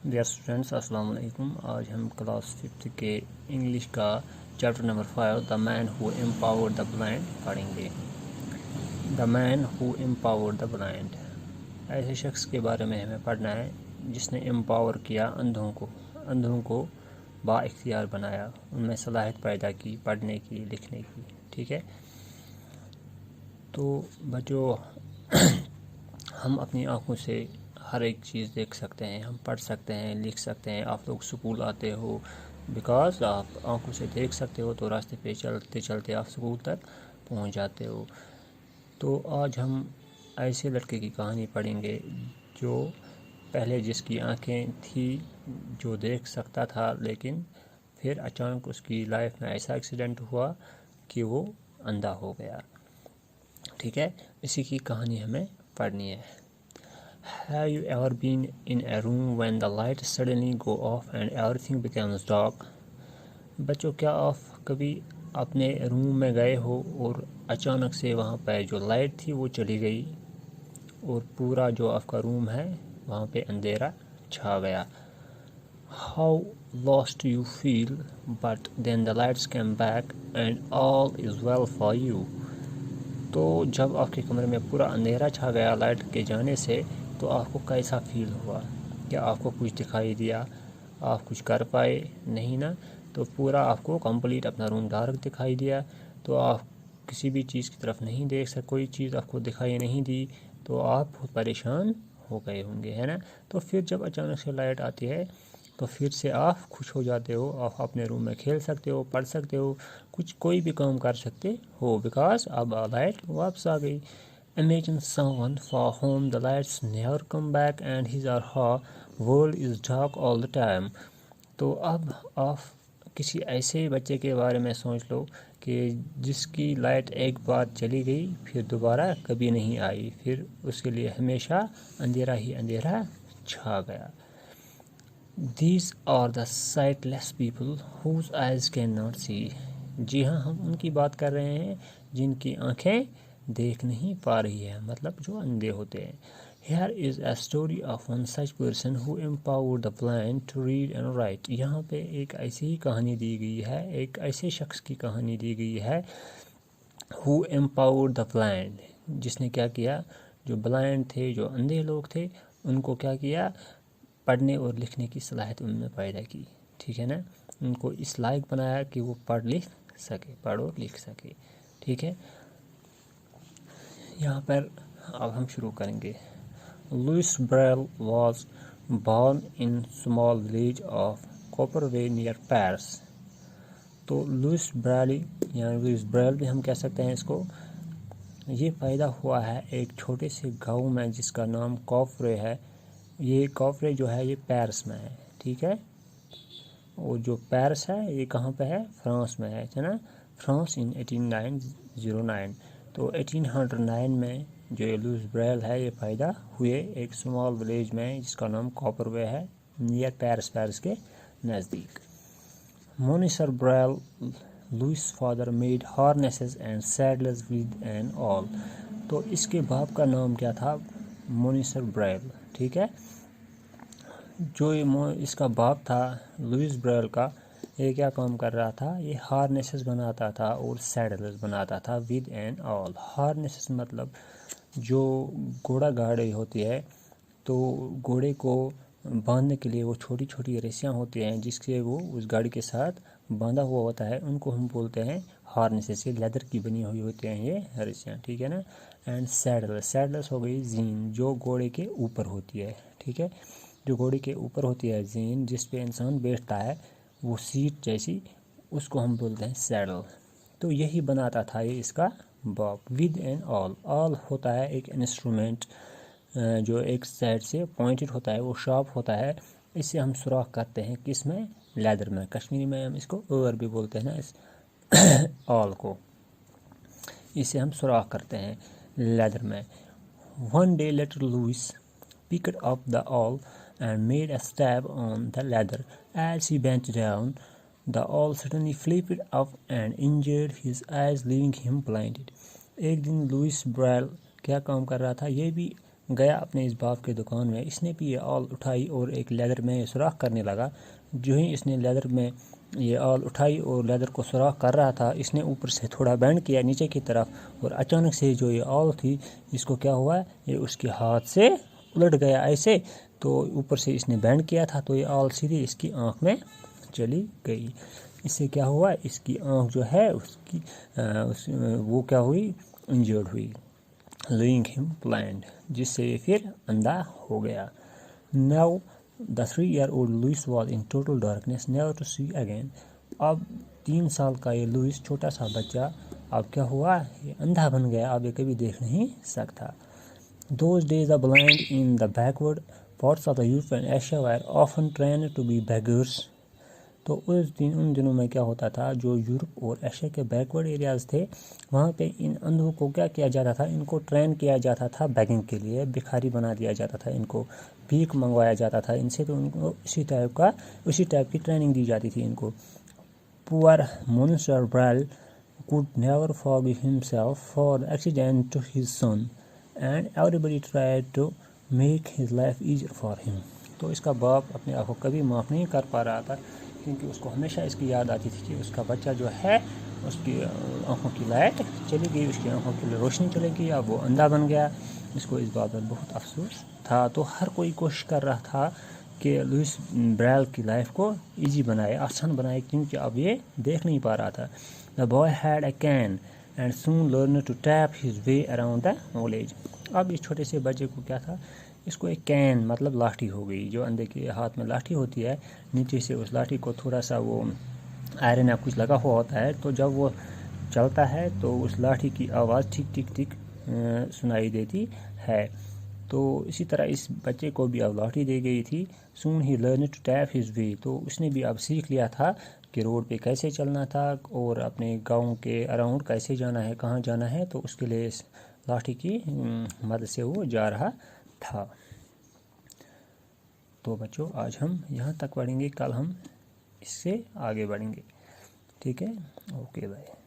Dear students السلام علیکم. آج ہم کلاس 5 کے انگلش کا chapter number 5 the man who empowered the blind پڑھیں گے. دا man who empowered the blind, ایسے شخص کے بارے میں ہمیں پڑھنا ہے جس نے امپاور کیا اندھوں کو با اختیار بنایا، ان میں صلاحیت پیدا کی پڑھنے کی لکھنے کی. ٹھیک ہے، تو بچوں ہم اپنی آنکھوں سے ہر ایک چیز دیکھ سکتے ہیں، ہم پڑھ سکتے ہیں، لکھ سکتے ہیں. آپ لوگ سکول آتے ہو بیکاز آپ آنکھوں سے دیکھ سکتے ہو، تو راستے پہ چلتے چلتے آپ سکول تک پہنچ جاتے ہو. تو آج ہم ایسے لڑکے کی کہانی پڑھیں گے جو پہلے جس کی آنکھیں تھی، جو دیکھ سکتا تھا، لیکن پھر اچانک اس کی لائف میں ایسا ایکسیڈنٹ ہوا کہ وہ اندھا ہو گیا. ٹھیک ہے، اسی کی کہانی ہمیں پڑھنی ہے. Have you ever been in a room when the lights suddenly go off and everything becomes dark? بچوں، کیا آپ کبھی اپنے روم میں گئے ہو اور اچانک سے وہاں پہ جو لائٹ تھی وہ چلی گئی اور پورا جو آپ کا روم ہے وہاں پہ اندھیرا چھا گیا. How lost you feel, but then the lights came back and all is well for you. تو جب آپ کے کمرے میں پورا اندھیرا چھا گیا لائٹ کے جانے سے، تو آپ کو کیسا فیل ہوا؟ کیا آپ کو کچھ دکھائی دیا؟ آپ کچھ کر پائے؟ نہیں نا. تو پورا آپ کو کمپلیٹ اپنا روم ڈارک دکھائی دیا، تو آپ کسی بھی چیز کی طرف نہیں دیکھ سکتے، کوئی چیز آپ کو دکھائی نہیں دی، تو آپ بہت پریشان ہو گئے ہوں گے، ہے نا. تو پھر جب اچانک سے لائٹ آتی ہے تو پھر سے آپ خوش ہو جاتے ہو، آپ اپنے روم میں کھیل سکتے ہو، پڑھ سکتے ہو، کوئی بھی کام کر سکتے ہو بیکاز اب لائٹ واپس آ گئی. Imagine someone for whom the lights never come back and his or her world is dark all the time. تو اب آپ کسی ایسے بچے کے بارے میں سوچ لو کہ جس کی لائٹ ایک بار چلی گئی پھر دوبارہ کبھی نہیں آئی، پھر اس کے لیے ہمیشہ اندھیرا ہی اندھیرا چھا گیا. These are the sightless people whose eyes cannot see. جی ہاں، ہم ان کی بات کر رہے ہیں جن کی آنکھیں دیکھ نہیں پا رہی ہے، مطلب جو اندھے ہوتے ہیں. Here is a story of one such person who empowered the blind to read and write. یہاں پہ ایک ایسی ہی کہانی دی گئی ہے، ایک ایسے شخص کی کہانی دی گئی ہے who empowered the blind، جس نے کیا کیا؟ جو بلائنڈ تھے، جو اندھے لوگ تھے، ان کو کیا کیا؟ پڑھنے اور لکھنے کی صلاحیت ان میں پیدا کی. ٹھیک ہے نا، ان کو اس لائق بنایا کہ وہ پڑھ اور لکھ سکے. ٹھیک ہے، یہاں پر اب ہم شروع کریں گے. Louis Braille was born in small village of Coupvray near Paris. تو لوئس بریلی یا لوئس بریل بھی ہم کہہ سکتے ہیں اس کو، یہ پیدا ہوا ہے ایک چھوٹے سے گاؤں میں جس کا نام کوپروے ہے. یہ کوپروے جو ہے یہ پیرس میں ہے. ٹھیک ہے، اور جو پیرس ہے یہ کہاں پہ ہے؟ فرانس میں ہے نا، فرانس ان 1809. تو 1809 میں جو یہ لوئس بریل ہے یہ پیدا ہوئے ایک اسمال ولیج میں جس کا نام کوپروے ہے، نیئر پیرس کے نزدیک. Monsieur Braille Louis father made harnesses and saddles with an awl. تو اس کے باپ کا نام کیا تھا؟ Monsieur Braille. ٹھیک ہے، جو اس کا باپ تھا لوئس بریل کا، یہ کیا کام کر رہا تھا؟ یہ ہارنیسز بناتا تھا اور سیڈلز بناتا تھا ود این آل. ہارنیسز مطلب جو گھوڑا گاڑی ہوتی ہے، تو گھوڑے کو باندھنے کے لیے وہ چھوٹی چھوٹی رسیاں ہوتی ہیں جس سے وہ اس گاڑی کے ساتھ باندھا ہوا ہوتا ہے، ان کو ہم بولتے ہیں ہارنیسز. یہ لیدر کی بنی ہوئی ہوتی ہیں یہ رسیاں. ٹھیک ہے نا. اینڈ سیڈلز ہو گئی زین، جو گھوڑے کے اوپر ہوتی ہے. ٹھیک ہے، جو گھوڑے کے اوپر ہوتی ہے زین، جس پہ انسان بیٹھتا ہے، وہ سیٹ جیسی، اس کو ہم بولتے ہیں سیڈل. تو یہی بناتا تھا یہ اس کا باپ. ود این آل ہوتا ہے ایک انسٹرومنٹ جو ایک سائڈ سے پوائنٹڈ ہوتا ہے، وہ شارپ ہوتا ہے. اس سے ہم سوراخ کرتے ہیں کس میں؟ لیدر میں. کشمیری میں ہم اس کو اور بھی بولتے ہیں نا، اس آل کو، اس سے ہم سوراخ کرتے ہیں لیدر میں. One day little Louis picked up the awl and made a stab on the leather. As he bent down, the awl suddenly flipped up and injured his eyes, leaving him blinded. ایک دن Louis Braille کیا کام کر رہا تھا؟ یہ بھی گیا اپنے اس باپ کے دکان میں، اس نے بھی یہ آل اٹھائی اور ایک لیدر میں سوراخ کرنے لگا۔ جو ہی اس نے لیدر میں یہ آل اٹھائی اور لیدر کو سوراخ کر رہا تھا، اس نے اوپر سے تھوڑا بینڈ کیا نیچے کی طرف، اور اچانک سے جو یہ آل تھی اس کو کیا ہوا، یہ اس کے ہاتھ سے الٹ گیا ایسے، تو اوپر سے اس نے بینڈ کیا تھا تو یہ آل سیدھی اس کی آنکھ میں چلی گئی۔ اس سے کیا ہوا، اس کی آنکھ جو ہے وہ کیا ہوئی، انجرڈ ہوئی، leaving him blind، جس سے یہ پھر اندھا ہو گیا۔ Now the 3-year-old Louis was in total darkness, never to see again۔ اب 3 سال کا یہ لوئس چھوٹا سا بچہ اب کیا ہوا، یہ اندھا بن گیا، اب یہ کبھی دیکھ نہیں سکتا۔ Those days the blind in the backward parts of the Europe and Asia were often trained to be beggars۔ تو ان دنوں میں کیا ہوتا تھا، جو یورپ اور ایشیا کے بیکورڈ ایریاز تھے وہاں پہ ان اندھوں کو کیا کیا جاتا تھا، ان کو ٹرین کیا جاتا تھا بیگنگ کے لیے، بھکاری بنا دیا جاتا تھا، ان کو بھیک منگوایا جاتا تھا ان سے، تو ان کو اسی ٹائپ کی ٹریننگ دی جاتی تھی ان کو۔ Poor Monsieur Brel could never forgive himself for the accident to his son and everybody tried to make his life easier for him۔ تو اس کا باپ اپنے آپ کو کبھی معاف نہیں کر پا رہا تھا، کیونکہ اس کو ہمیشہ اس کی یاد آتی تھی کہ اس کا بچہ جو ہے اس کی آنکھوں کی لائٹ چلی گئی، اس کی آنکھوں کی روشنی چلی گئی، اب وہ اندھا بن گیا۔ اس کو اس بات پر بہت افسوس تھا، تو ہر کوئی کوشش کر رہا تھا کہ لوئس بریل کی لائف کو ایزی بنائے، آسان بنائے، کیونکہ اب یہ دیکھ نہیں پا رہا تھا۔ The boy had a cane and soon learned to tap his way around the village۔ اب اس چھوٹے سے بچے کو کیا تھا، اس کو ایک کین مطلب لاٹھی ہو گئی، جو اندھے کے ہاتھ میں لاٹھی ہوتی ہے، نیچے سے اس لاٹھی کو تھوڑا سا وہ آئرن یا کچھ لگا ہوا ہوتا ہے، تو جب وہ چلتا ہے تو اس لاٹھی کی آواز ٹھیک ٹھیک ٹھیک سنائی دیتی ہے۔ تو اسی طرح اس بچے کو بھی اب لاٹھی دی گئی تھی۔ Soon he learned to tap his way۔ تو اس نے بھی اب سیکھ لیا تھا کہ روڈ پہ کیسے چلنا تھا اور اپنے گاؤں کے اراؤنڈ کیسے جانا ہے، کہاں جانا ہے، تو اس کے لیے اس لاٹھی کی مدد سے وہ جا رہا تھا۔ تو بچوں آج ہم یہاں تک پڑھیں گے، کل ہم اس سے آگے بڑھیں گے، ٹھیک ہے، اوکے بائے۔